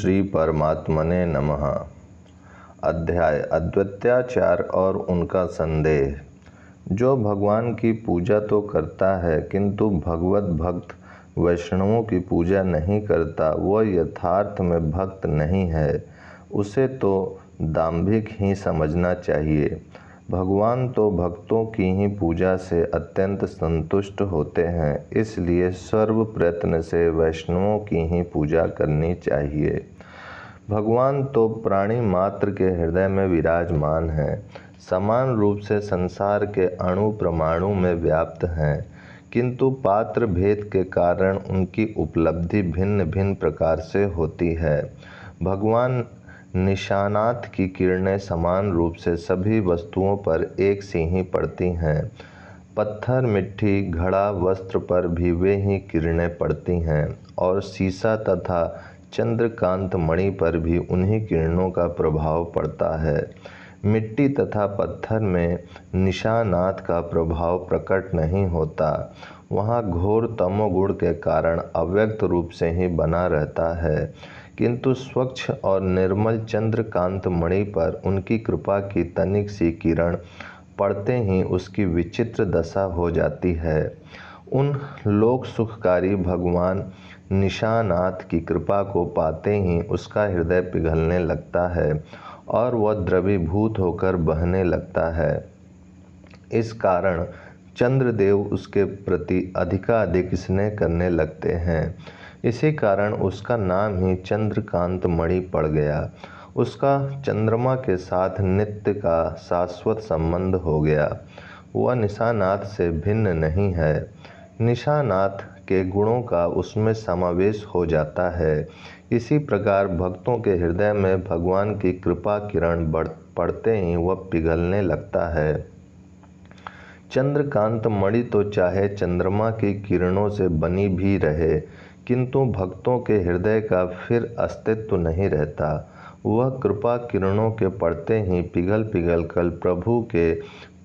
श्री परमात्मने नमः। अध्याय अद्वैताचार और उनका संदेह। जो भगवान की पूजा तो करता है किंतु भगवत भक्त वैष्णवों की पूजा नहीं करता, वह यथार्थ में भक्त नहीं है। उसे तो दाम्भिक ही समझना चाहिए। भगवान तो भक्तों की ही पूजा से अत्यंत संतुष्ट होते हैं, इसलिए सर्व प्रयत्न से वैष्णवों की ही पूजा करनी चाहिए। भगवान तो प्राणी मात्र के हृदय में विराजमान हैं, समान रूप से संसार के अणु परमाणु में व्याप्त हैं, किंतु पात्र भेद के कारण उनकी उपलब्धि भिन्न भिन्न प्रकार से होती है। भगवान निशानात की किरणें समान रूप से सभी वस्तुओं पर एक सी ही पड़ती हैं। पत्थर, मिट्टी, घड़ा, वस्त्र पर भी वे ही किरणें पड़ती हैं और शीशा तथा चंद्रकांत मणि पर भी उन्हीं किरणों का प्रभाव पड़ता है। मिट्टी तथा पत्थर में निशानात का प्रभाव प्रकट नहीं होता, वहाँ घोर तमोगुण के कारण अव्यक्त रूप से ही बना रहता है, किंतु स्वच्छ और निर्मल चंद्रकांत मणि पर उनकी कृपा की तनिक सी किरण पड़ते ही उसकी विचित्र दशा हो जाती है। उन लोक सुखकारी भगवान निशानाथ की कृपा को पाते ही उसका हृदय पिघलने लगता है और वह द्रवीभूत होकर बहने लगता है। इस कारण चंद्रदेव उसके प्रति अधिकाधिक स्नेह करने लगते हैं। इसी कारण उसका नाम ही चंद्रकांत मणि पड़ गया। उसका चंद्रमा के साथ नित्य का शाश्वत संबंध हो गया। वह निशानाथ से भिन्न नहीं है। निशानाथ के गुणों का उसमें समावेश हो जाता है। इसी प्रकार भक्तों के हृदय में भगवान की कृपा किरण पड़ते ही वह पिघलने लगता है। चंद्रकांत मणि तो चाहे चंद्रमा की किरणों से बनी भी रहे, किंतु भक्तों के हृदय का फिर अस्तित्व नहीं रहता। वह कृपा किरणों के पड़ते ही पिघल पिघल कर प्रभु के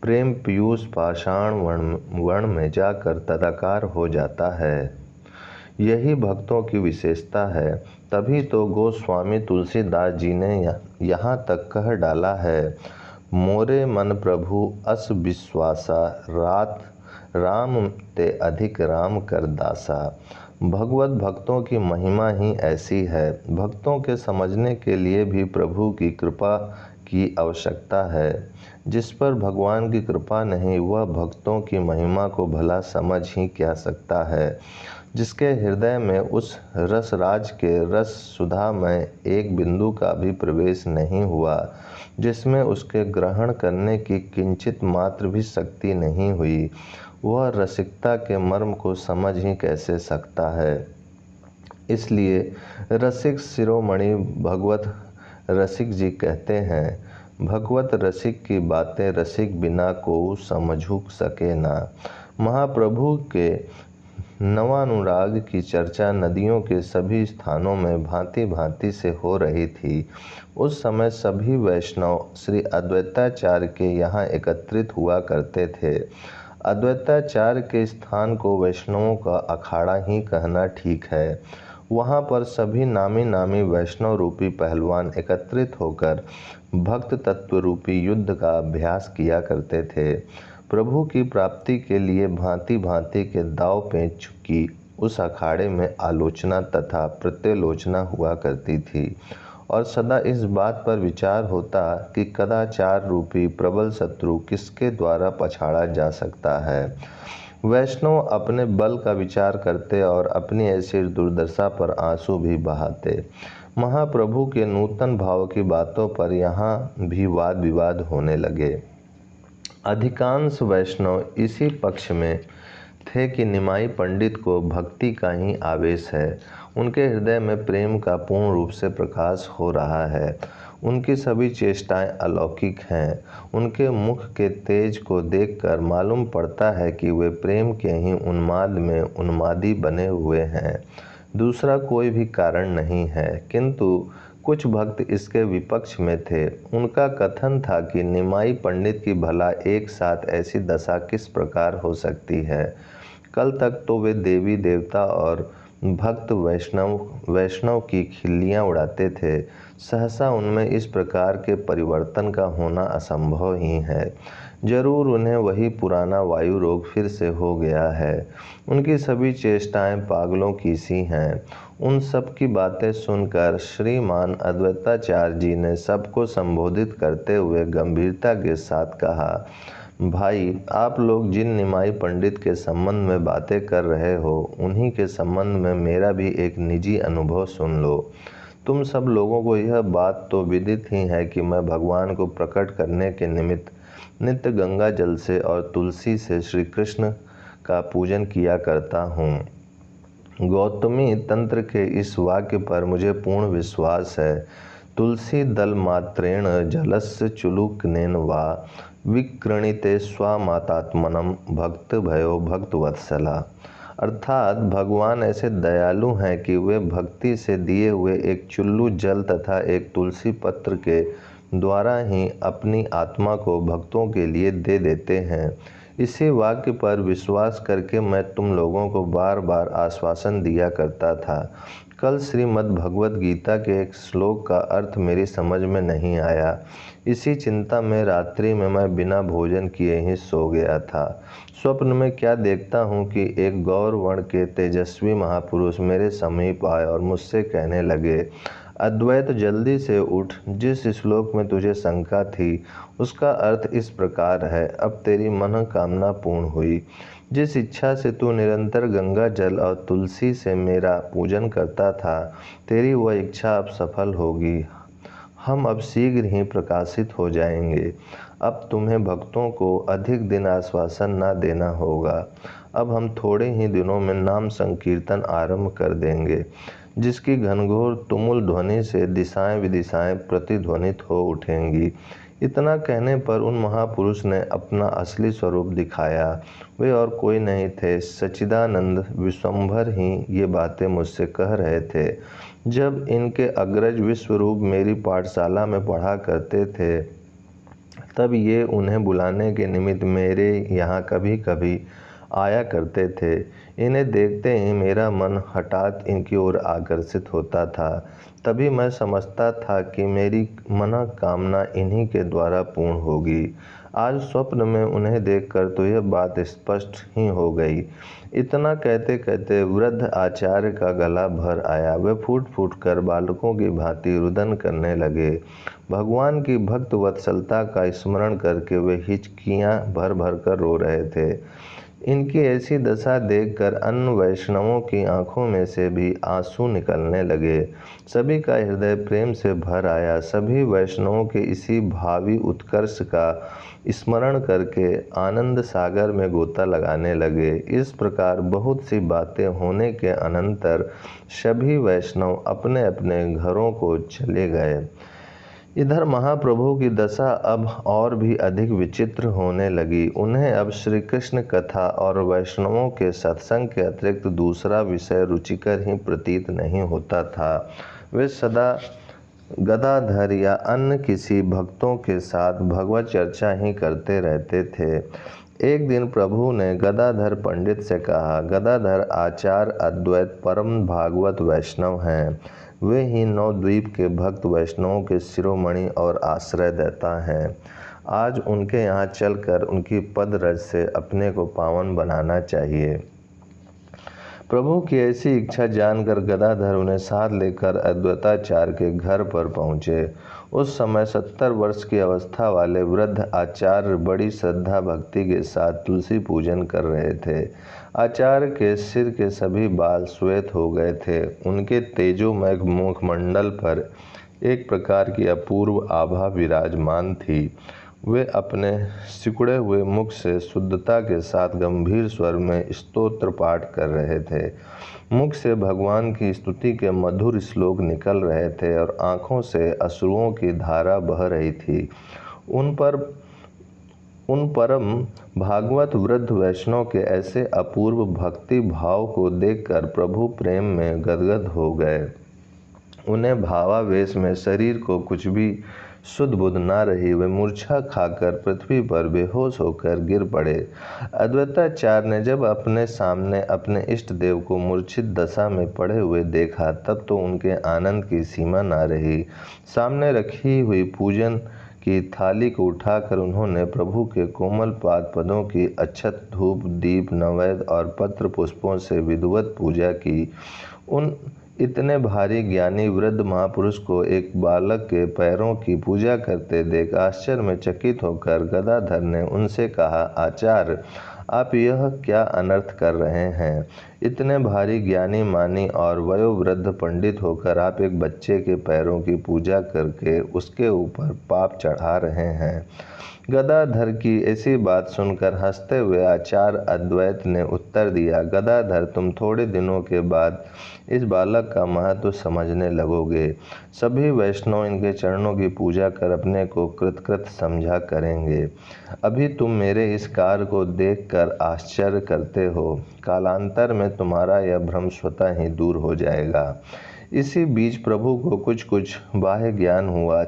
प्रेम पीयूष पाषाण वर्ण में जाकर तदाकार हो जाता है। यही भक्तों की विशेषता है। तभी तो गोस्वामी तुलसीदास जी ने यहाँ तक कह डाला है, मोरे मन प्रभु अस विश्वासा, रात राम ते अधिक राम कर दासा। भगवत भक्तों की महिमा ही ऐसी है। भक्तों के समझने के लिए भी प्रभु की कृपा की आवश्यकता है। जिस पर भगवान की कृपा नहीं, वह भक्तों की महिमा को भला समझ ही क्या सकता है। जिसके हृदय में उस रसराज के रस सुधा में एक बिंदु का भी प्रवेश नहीं हुआ, जिसमें उसके ग्रहण करने की किंचित मात्र भी शक्ति नहीं हुई, वह रसिकता के मर्म को समझ ही कैसे सकता है। इसलिए रसिक शिरोमणि भगवत रसिक जी कहते हैं, भगवत रसिक की बातें रसिक बिना को समझू सके ना। महाप्रभु के नवानुराग की चर्चा नदियों के सभी स्थानों में भांति भांति से हो रही थी। उस समय सभी वैष्णव श्री अद्वैताचार्य के यहाँ एकत्रित हुआ करते थे। अद्वैताचार्य के स्थान को वैष्णवों का अखाड़ा ही कहना ठीक है। वहाँ पर सभी नामी नामी वैष्णव रूपी पहलवान एकत्रित होकर भक्त तत्व रूपी युद्ध का अभ्यास किया करते थे। प्रभु की प्राप्ति के लिए भांति भांति के दाव पेच की उस अखाड़े में आलोचना तथा प्रत्यालोचना हुआ करती थी और सदा इस बात पर विचार होता कि कदाचार रूपी प्रबल शत्रु किसके द्वारा पछाड़ा जा सकता है। वैष्णव अपने बल का विचार करते और अपनी ऐसी दुर्दशा पर आंसू भी बहाते। महाप्रभु के नूतन भाव की बातों पर यहाँ भी वाद विवाद होने लगे। अधिकांश वैष्णव इसी पक्ष में थे कि निमाई पंडित को भक्ति का ही आवेश है। उनके हृदय में प्रेम का पूर्ण रूप से प्रकाश हो रहा है। उनकी सभी चेष्टाएं अलौकिक हैं। उनके मुख के तेज को देखकर मालूम पड़ता है कि वे प्रेम के ही उन्माद में उन्मादी बने हुए हैं, दूसरा कोई भी कारण नहीं है। किंतु कुछ भक्त इसके विपक्ष में थे। उनका कथन था कि निमाई पंडित की भला एक साथ ऐसी दशा किस प्रकार हो सकती है। कल तक तो वे देवी देवता और भक्त वैष्णव की खिल्लियाँ उड़ाते थे। सहसा उनमें इस प्रकार के परिवर्तन का होना असंभव ही है। जरूर उन्हें वही पुराना वायु रोग फिर से हो गया है। उनकी सभी चेष्टाएं पागलों की सी हैं। उन सब की बातें सुनकर श्रीमान अद्वैताचार्य जी ने सबको संबोधित करते हुए गंभीरता के साथ कहा, भाई, आप लोग जिन निमाई पंडित के संबंध में बातें कर रहे हो, उन्हीं के संबंध में मेरा भी एक निजी अनुभव सुन लो। तुम सब लोगों को यह बात तो विदित ही है कि मैं भगवान को प्रकट करने के निमित्त नित्य गंगा जल से और तुलसी से श्री कृष्ण का पूजन किया करता हूँ। गौतमी तंत्र के इस वाक्य पर मुझे पूर्ण विश्वास है। तुलसी दल मात्रेण जलस्य चुलुकनेन वा विकृणीते स्वामातात्मनम भक्त भयो भक्तवत्सला। अर्थात भगवान ऐसे दयालु हैं कि वे भक्ति से दिए हुए एक चुल्लू जल तथा एक तुलसी पत्र के द्वारा ही अपनी आत्मा को भक्तों के लिए दे देते हैं। इसी वाक्य पर विश्वास करके मैं तुम लोगों को बार बार आश्वासन दिया करता था। कल श्रीमद् भगवत गीता के एक श्लोक का अर्थ मेरी समझ में नहीं आया। इसी चिंता में रात्रि में मैं बिना भोजन किए ही सो गया था। स्वप्न में क्या देखता हूँ कि एक गौर वर्ण के तेजस्वी महापुरुष मेरे समीप आए और मुझसे कहने लगे, अद्वैत, जल्दी से उठ। जिस श्लोक में तुझे शंका थी उसका अर्थ इस प्रकार है। अब तेरी मनोकामना पूर्ण हुई। जिस इच्छा से तू निरंतर गंगा जल और तुलसी से मेरा पूजन करता था, तेरी वह इच्छा अब सफल होगी। हम अब शीघ्र ही प्रकाशित हो जाएंगे। अब तुम्हें भक्तों को अधिक दिन आश्वासन न देना होगा। अब हम थोड़े ही दिनों में नाम संकीर्तन आरंभ कर देंगे, जिसकी घनघोर तुमुल ध्वनि से दिशाएं विदिशाएं प्रतिध्वनित हो उठेंगी। इतना कहने पर उन महापुरुष ने अपना असली स्वरूप दिखाया। वे और कोई नहीं थे, सच्चिदानंद विश्वंभर ही ये बातें मुझसे कह रहे थे। जब इनके अग्रज विश्वरूप मेरी पाठशाला में पढ़ा करते थे, तब ये उन्हें बुलाने के निमित्त मेरे यहाँ कभी कभी आया करते थे। इन्हें देखते ही मेरा मन हठात इनकी ओर आकर्षित होता था। तभी मैं समझता था कि मेरी मनोकामना इन्हीं के द्वारा पूर्ण होगी। आज स्वप्न में उन्हें देखकर तो यह बात स्पष्ट ही हो गई। इतना कहते कहते वृद्ध आचार्य का गला भर आया। वे फूट फूट कर बालकों की भांति रुदन करने लगे। भगवान की भक्त वत्सलता का स्मरण करके वे हिचकियाँ भर भर कर रो रहे थे। इनकी ऐसी दशा देखकर अन्य वैष्णवों की आंखों में से भी आंसू निकलने लगे। सभी का हृदय प्रेम से भर आया। सभी वैष्णवों के इसी भावी उत्कर्ष का स्मरण करके आनंद सागर में गोता लगाने लगे। इस प्रकार बहुत सी बातें होने के अनंतर सभी वैष्णव अपने अपने घरों को चले गए। इधर महाप्रभु की दशा अब और भी अधिक विचित्र होने लगी। उन्हें अब श्री कृष्ण कथा और वैष्णवों के सत्संग के अतिरिक्त दूसरा विषय रुचिकर ही प्रतीत नहीं होता था। वे सदा गदाधर या अन्य किसी भक्तों के साथ भगवत चर्चा ही करते रहते थे। एक दिन प्रभु ने गदाधर पंडित से कहा, गदाधर आचार्य अद्वैत परम भागवत वैष्णव हैं। वे ही नवद्वीप के भक्त वैष्णवों के शिरोमणि और आश्रयदाता हैं। आज उनके यहाँ चलकर उनकी पद रज से अपने को पावन बनाना चाहिए। प्रभु की ऐसी इच्छा जानकर गदाधर उन्हें साथ लेकर अद्वैताचार्य के घर पर पहुँचे। उस समय 70 वर्ष की अवस्था वाले वृद्ध आचार्य बड़ी श्रद्धा भक्ति के साथ तुलसी पूजन कर रहे थे। आचार्य के सिर के सभी बाल श्वेत हो गए थे। उनके तेजोमय मुखमंडल पर एक प्रकार की अपूर्व आभा विराजमान थी। वे अपने सिकुड़े हुए मुख से शुद्धता के साथ गंभीर स्वर में स्तोत्र पाठ कर रहे थे। मुख से भगवान की स्तुति के मधुर श्लोक निकल रहे थे और आँखों से अश्रुओं की धारा बह रही थी। उन परम भागवत वृद्ध वैष्णव के ऐसे अपूर्व भक्ति भाव को देखकर प्रभु प्रेम में गदगद हो गए। उन्हें भावावेश में शरीर को कुछ भी सुध बुध न रही, वे मूर्छा खाकर पृथ्वी पर बेहोश होकर गिर पड़े। अद्वैताचार्य ने जब अपने सामने अपने इष्ट देव को मूर्छित दशा में पड़े हुए देखा, तब तो उनके आनंद की सीमा न रही। सामने रखी हुई पूजन की थाली को उठाकर उन्होंने प्रभु के कोमल पाद पदों की अक्षत, धूप, दीप, नैवेद्य और पत्र पुष्पों से विधिवत पूजा की। उन इतने भारी ज्ञानी वृद्ध महापुरुष को एक बालक के पैरों की पूजा करते देख आश्चर्य में चकित होकर गदाधर ने उनसे कहा, आचार्य, आप यह क्या अनर्थ कर रहे हैं? इतने भारी ज्ञानी मानी और वयोवृद्ध पंडित होकर आप एक बच्चे के पैरों की पूजा करके उसके ऊपर पाप चढ़ा रहे हैं। गदाधर की ऐसी बात सुनकर हंसते हुए आचार्य अद्वैत ने उत्तर दिया, गदाधर, तुम थोड़े दिनों के बाद इस बालक का महत्व समझने लगोगे। सभी वैष्णव इनके चरणों की पूजा कर अपने को कृतकृत समझा करेंगे। अभी तुम मेरे इस कार्य को देखकर आश्चर्य करते हो, कालांतर में तुम्हारा यह भ्रम स्वतः ही दूर हो जाएगा। इसी बीच प्रभु को कुछ कुछ बाह्य ज्ञान हुआ।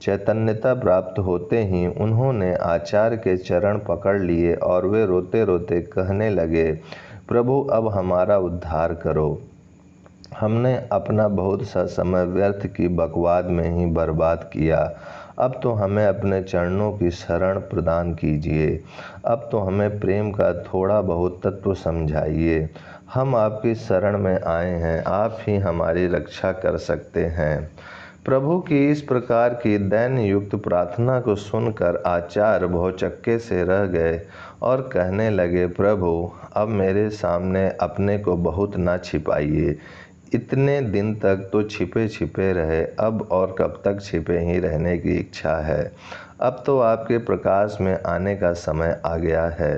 चैतन्यता प्राप्त होते ही उन्होंने आचार्य के चरण पकड़ लिए और वे रोते रोते कहने लगे, प्रभु, अब हमारा उद्धार करो। हमने अपना बहुत सा समय व्यर्थ की बकवाद में ही बर्बाद किया। अब तो हमें अपने चरणों की शरण प्रदान कीजिए। अब तो हमें प्रेम का थोड़ा बहुत तत्व समझाइए। हम आपकी शरण में आए हैं, आप ही हमारी रक्षा कर सकते हैं। प्रभु की इस प्रकार की दैन्य युक्त प्रार्थना को सुनकर आचार्य भौचक्के से रह गए और कहने लगे, प्रभु, अब मेरे सामने अपने को बहुत ना छिपाइए। इतने दिन तक तो छिपे छिपे रहे, अब और कब तक छिपे ही रहने की इच्छा है। अब तो आपके प्रकाश में आने का समय आ गया है।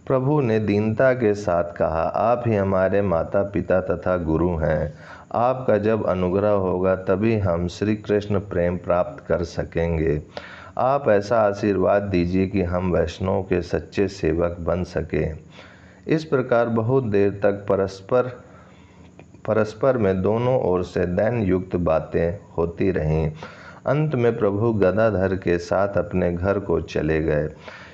प्रभु ने दीनता के साथ कहा, आप ही हमारे माता पिता तथा गुरु हैं। आपका जब अनुग्रह होगा तभी हम श्री कृष्ण प्रेम प्राप्त कर सकेंगे। आप ऐसा आशीर्वाद दीजिए कि हम वैष्णव के सच्चे सेवक बन सकें। इस प्रकार बहुत देर तक परस्पर में दोनों ओर से दैन्य युक्त बातें होती रहीं। अंत में प्रभु गदाधर के साथ अपने घर को चले गए।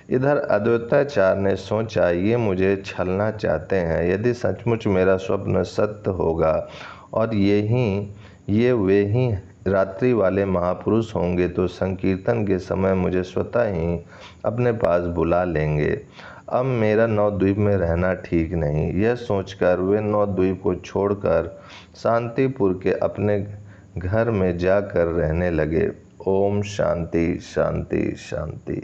इधर अद्वैताचार्य ने सोचा, ये मुझे छलना चाहते हैं। यदि सचमुच मेरा स्वप्न सत्य होगा और ये वे ही रात्रि वाले महापुरुष होंगे तो संकीर्तन के समय मुझे स्वतः ही अपने पास बुला लेंगे। अब मेरा नवद्वीप में रहना ठीक नहीं। यह सोचकर वे नवद्वीप को छोड़कर शांतिपुर के अपने घर में जाकर रहने लगे। ओम शांति शांति शांति।